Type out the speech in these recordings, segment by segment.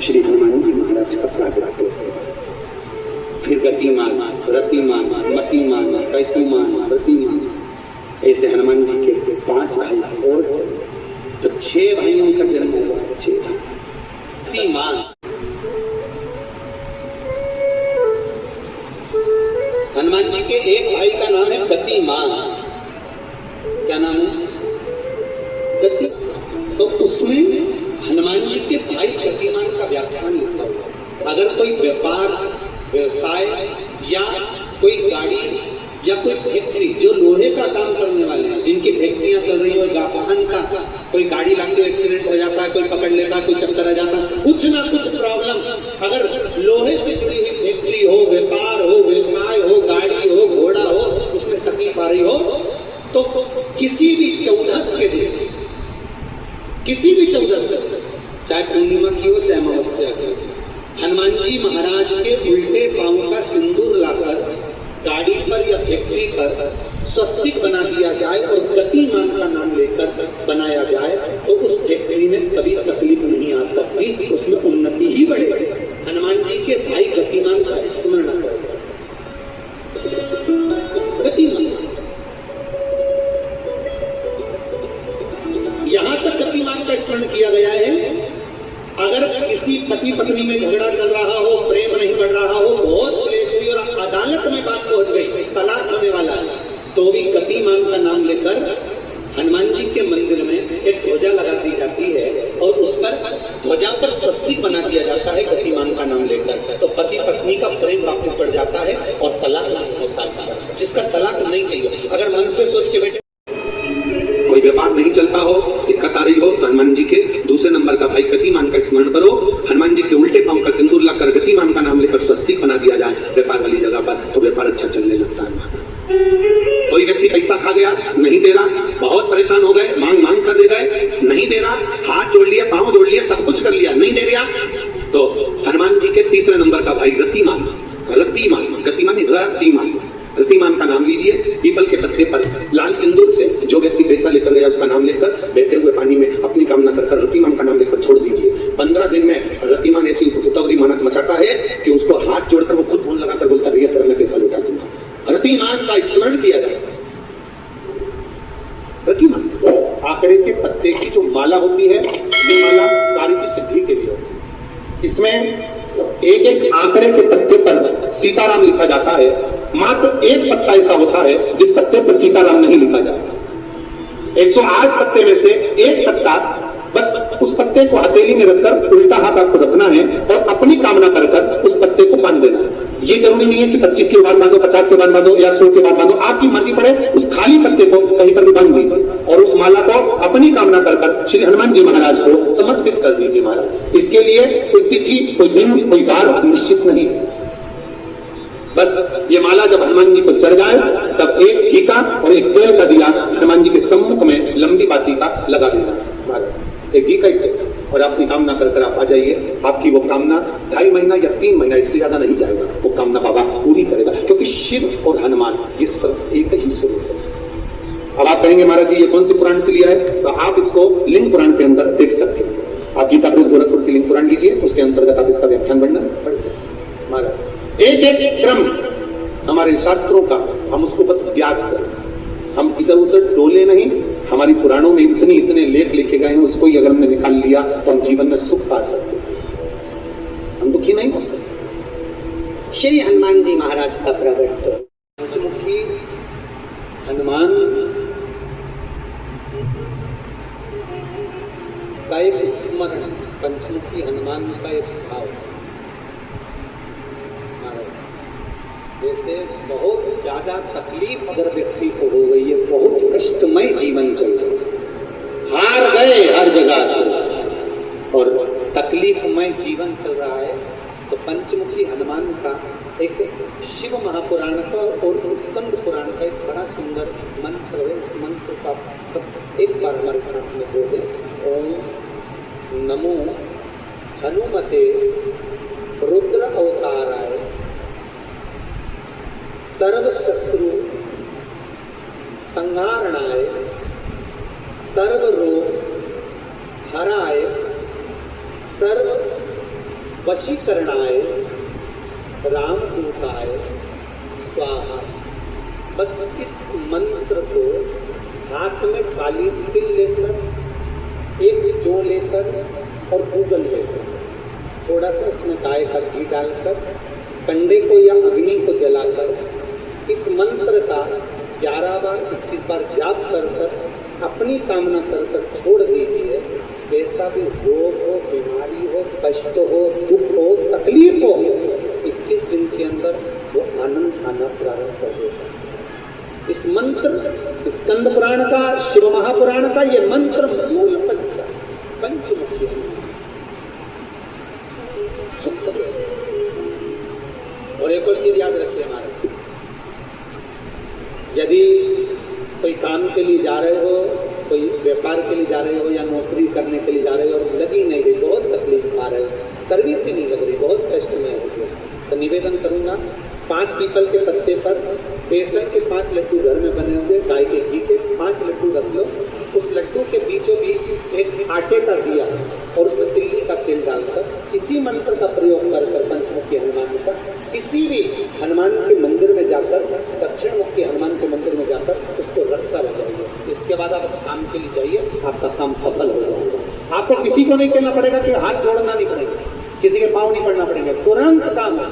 श्री हनुमान जी महाराज का प्रागट्य है। फिर गतिमान, रतिमान, मतिमान, कैतिमान, रतिमान, ऐसे हनुमान जी के 5 भाई और तो 6 भाइयों का जन्म हुआ। 6 गतिमान। हनुमान जी के एक भाई का नाम है गतिमान। क्या नाम है? गति। तो उसमें हनुमान जी के भाई गतिमान का व्याख्यान लिखा हुआ। अगर कोई व्यापार, व्यवसाय या कोई गाड़ी या कोई फैक्ट्री, जो लोहे का काम करने वाले हैं, जिनकी फैक्ट्रियां चल रही हो, वाहन का कोई गाड़ी लाके एक्सीडेंट हो जाता है, कोई पकड़ लेता है, कोई चक्कर आ जाता है, कुछ ना कुछ प्रॉब्लम, अगर लोहे से जुड़ी हुई फैक्ट्री हो, व्यापार हो, व्यवसाय हो, गाड़ी हो, घोड़ा हो, उसमें तकलीफ आ रही हो, तो किसी भी 14 के दिन, किसी भी 14 के दिन, चाहे पूर्णिमा की हो चाहे अमावस्या की, हनुमान जी महाराज के उल्टे पांव का सिंदूर लाकर गाड़ी पर या फैक्ट्री पर स्वस्तिक बना दिया जाए और गतिमान का नाम लेकर बनाया जाए, तो उस फैक्ट्री में कभी तकलीफ नहीं आ सकती, उसमें उन्नति ही बढ़ेगी। हनुमान जी के भाई गतिमान का स्मरण करें। गतिमान, यहां तक गतिमान का स्मरण किया गया है। अगर किसी पति पत्नी में झगड़ा चल रहा हो, प्रेम नहीं बढ़ रहा हो, बहुत क्लेश हुई और अदालत में बात पहुंच गई, तलाक होने वाला है, तो भी गतिमान का नाम लेकर हनुमान जी के मंदिर में एक ध्वजा लगा दी जाती है और उस पर ध्वजा पर स्वस्तिक बना दिया जाता है गतिमान का नाम लेकर। तो पति पत्नी का प्रेम वापस बढ़ जाता है और तलाक नहीं होता है। जिसका तलाक नहीं चाहिए, अगर मन से सोच के बैठे कोई व्यापार नहीं चलता हो, दिक्कत आ रही हो, तो हनुमान जी के दूसरे नंबर का भाई गतिमान का स्मरण करो। हनुमान जी के उल्टे पांव का सिंदूर लाकर गतिमान का नाम लेकर स्वस्तिक बना दिया जाए व्यापार वाली जगह पर, तो व्यापार अच्छा चलने लगता है। कोई व्यक्ति पैसा खा गया, नहीं दे रहा, बहुत परेशान हो गए, मांग कर दे गए, नहीं दे रहा, हाथ जोड़ लिया, पांव जोड़ लिया, सब कुछ कर लिया, नहीं दे रहा, तो हनुमान जी के तीसरे नंबर का भाई रतिमान, रतिमान, गतिमान, रतिमान, रतिमान का नाम लीजिए। पीपल के पत्ते पर लाल सिंदूर से जो व्यक्ति पैसा लेकर गया उसका नाम लेकर बहते हुए पानी में अपनी कामना कर रतिमान का नाम लेकर छोड़ दीजिए। 15 दिन में रतिमान ऐसी उतावली मानक मचाता है कि उसको हाथ जोड़कर वो खुद फोन लगाकर बोलता, भैया तेरा मैं पैसा लौटा दूंगा। रतिमान का स्मरण किया जाए। रतिमान आंकड़े के पत्ते की जो माला होती है, ये माला कार्य की सिद्धि के लिए होती है। इसमें एक एक आंकड़े के पत्ते पर सीताराम लिखा जाता है। मात्र एक पत्ता ऐसा होता है जिस पत्ते पर सीताराम नहीं लिखा जाता। 108 पत्ते में से एक पत्ता, बस उस पत्ते को हथेली में रखकर उल्टा हाथ आपको रखना है और अपनी कामना कर उस पत्ते को बांध देना है। ये जरूरी नहीं है कि 25 के बाद बांधो, 50 के बाद बांधो या 100 के बाद बांधो, आपकी मर्जी पड़े। उस खाली पत्ते को कहीं पर भी बांध दीजिए और उस माला को अपनी कामना कर श्री हनुमान जी महाराज को समर्पित कर दीजिए महाराज। इसके लिए कोई तिथि, कोई दिन, कोई वार निश्चित नहीं है। बस ये माला जब हनुमान जी को चढ़ जाए तब एक घी का और एक तेल का दिया हनुमान जी के सम्मुख में लंबी बाती का लगा देना महाराज। एक घी का और अपनी कामना कर आप आ जाइए। आपकी वो कामना 2.5 महीना या 3 महीना, इससे ज्यादा नहीं जाएगा, वो कामना बाबा पूरी करेगा। क्योंकि शिव और हनुमान ये सब एक ही स्वरूप है। अब आप कहेंगे महाराज जी ये कौन से पुराण से लिया है, तो आप इसको लिंग पुराण के अंदर देख सकते हैं। आप गीता प्रेस गोरखपुर की लिंग पुराण लीजिए, उसके अंतर्गत आप इसका व्याख्यान वर्णन पढ़ सकते हैं। महाराज एक एक क्रम हमारे शास्त्रों का हम उसको बस ज्ञात करें, हम इधर उधर डोले नहीं। हमारी पुराणों में इतने लेख लिखे गए हैं, उसको ही अगर हमने निकाल लिया तो हम जीवन में सुख पा सकते हैं, हम दुखी नहीं हो सकते। श्री हनुमान जी महाराज का प्रगट पंचमुखी हनुमान का एक स्मरण, पंचमुखी हनुमान का एक भाव। जैसे बहुत ज्यादा तकलीफ अगर व्यक्ति को हो गई है, बहुत कष्टमय जीवन चल रहा है, हार गए हर जगह से और तकलीफमय जीवन चल रहा है, तो पंचमुखी हनुमान का एक शिव महापुराण का और स्कंद पुराण का एक बड़ा सुंदर मंत्र है। उस मंत्र का एक बार हमारे साथ में बोले, ओम नमो हनुमते रुद्र अवताराय सर्व शत्रु संहारणाय सर्व रोग हराय सर्व वशीकरणाय रामदूताय स्वाहा। बस इस मंत्र को हाथ में काली तिल लेकर, एक जौ लेकर और गूगल लेकर, थोड़ा सा उसमें गाय का घी डालकर, कंडे को या अग्नि को जलाकर इस मंत्र का 11 बार 21 बार जाप कर कर अपनी कामना कर कर छोड़ दीजिए। कैसा भी रोग हो, बीमारी हो, कष्ट हो, दुख हो, तकलीफ हो, 21 दिन के अंदर वो आनंद आना प्रारंभ कर देता है। इस मंत्र, स्कंद पुराण का, शिव महापुराण का ये मंत्र मूल पंचमुखी है। और एक और चीज याद रखिए हमारे, यदि कोई काम के लिए जा रहे हो, कोई व्यापार के लिए जा रहे हो या नौकरी करने के लिए जा रहे हो और लगी नहीं रही, बहुत तकलीफ पा रहे हो, सर्विस ही नहीं लग रही, बहुत कष्ट में हो, तो निवेदन करूंगा 5 पीपल के पत्ते पर बेसन के 5 लड्डू घर में बने हुए, गाय के घी के 5 लड्डू रख लो। उस लड्डू के बीचों बीच एक आटे का दिया और उसमें तिल्ली का तेल डालकर इसी मंत्र का प्रयोग कर पंचमुखी हनुमान का किसी भी हनुमान के मंदिर में जाकर, दक्षिण मुखी हनुमान के मंदिर में जाकर उसको रखता रह जाइए। इसके बाद आप काम के लिए जाइए, आपका काम सफल हो जाएगा। आपको किसी को नहीं कहना पड़ेगा कि हाथ जोड़ना नहीं पड़ेगा, किसी के पाँव नहीं पड़ना पड़ेगा, तुरंत काम है।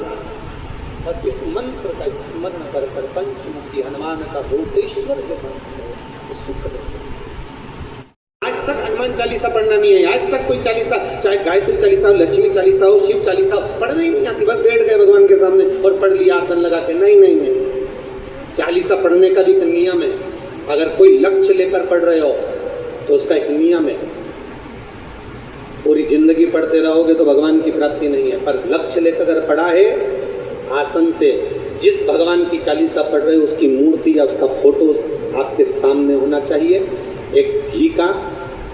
और इस मंत्र का स्मरण कर कर पंचमुखी हनुमान का भूतेश्वर जो मंत्र है सुख। आज तक हनुमान चालीसा पढ़ना नहीं है, आज तक कोई चालीसा, चाहे गायत्री चालीसा हो, लक्ष्मी चालीसा हो, शिव चालीसा हो, पढ़ना ही नहीं आती। बस बैठ गए भगवान के सामने और पढ़ लिया आसन लगा के। नहीं नहीं नहीं, चालीसा पढ़ने का भी एक नियम है। अगर कोई लक्ष्य लेकर पढ़ रहे हो तो उसका एक नियम है। पूरी जिंदगी पढ़ते रहोगे तो भगवान की प्राप्ति नहीं है, पर लक्ष्य लेकर अगर पढ़ा है, आसन से जिस भगवान की चालीसा पढ़ रहे हो उसकी मूर्ति या उसका फोटो आपके सामने होना चाहिए। एक घी का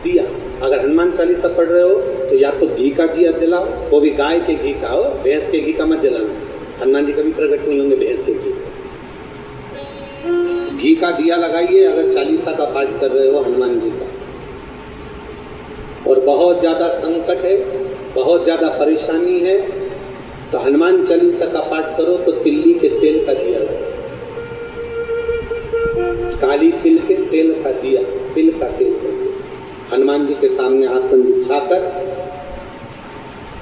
दिया, अगर हनुमान चालीसा पढ़ रहे हो तो या तो घी का दिया जलाओ, वो भी गाय के घी का हो, भैंस के घी का मत जलाना। हनुमान जी कभी प्रकट नहीं होंगे भैंस के घी का दिया लगाइए अगर चालीसा का पाठ कर रहे हो हनुमान जी का। और बहुत ज़्यादा संकट है, बहुत ज़्यादा परेशानी है तो हनुमान चालीसा का पाठ करो तो तिल्ली के तेल का दिया लगाओ, काली तिल के तेल का दिया, तिल का तेल हनुमान जी के सामने आसन बिछाकर।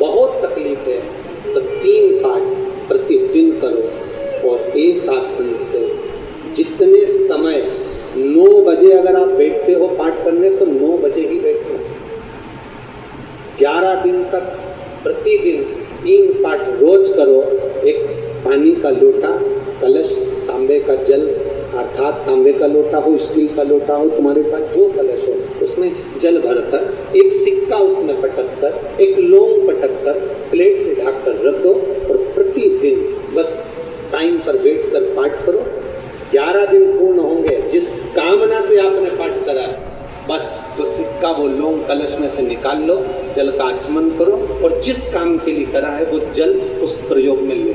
बहुत तकलीफ है तो 3 पाठ प्रतिदिन करो और एक आसन से जितने समय 9 बजे अगर आप बैठते हो पाठ करने तो 9 बजे ही बैठना। 11 दिन तक प्रतिदिन 3 पाठ रोज करो। एक पानी का लोटा, कलश, तांबे का जल अर्थात तांबे का लोटा हो, स्टील का लोटा हो, तुम्हारे पास जो कलश हो उसमें जल भरकर, एक सिक्का उसमें पटक कर, एक लौंग पटक कर प्लेट से ढक कर रख दो और प्रतिदिन बस टाइम पर बैठ कर पाठ करो। 11 दिन पूर्ण होंगे, जिस कामना से आपने पाठ करा बस तो सिक्का वो लौंग कलश में से निकाल लो, जल का आचमन करो और जिस काम के लिए करा है वो जल उस प्रयोग में ले।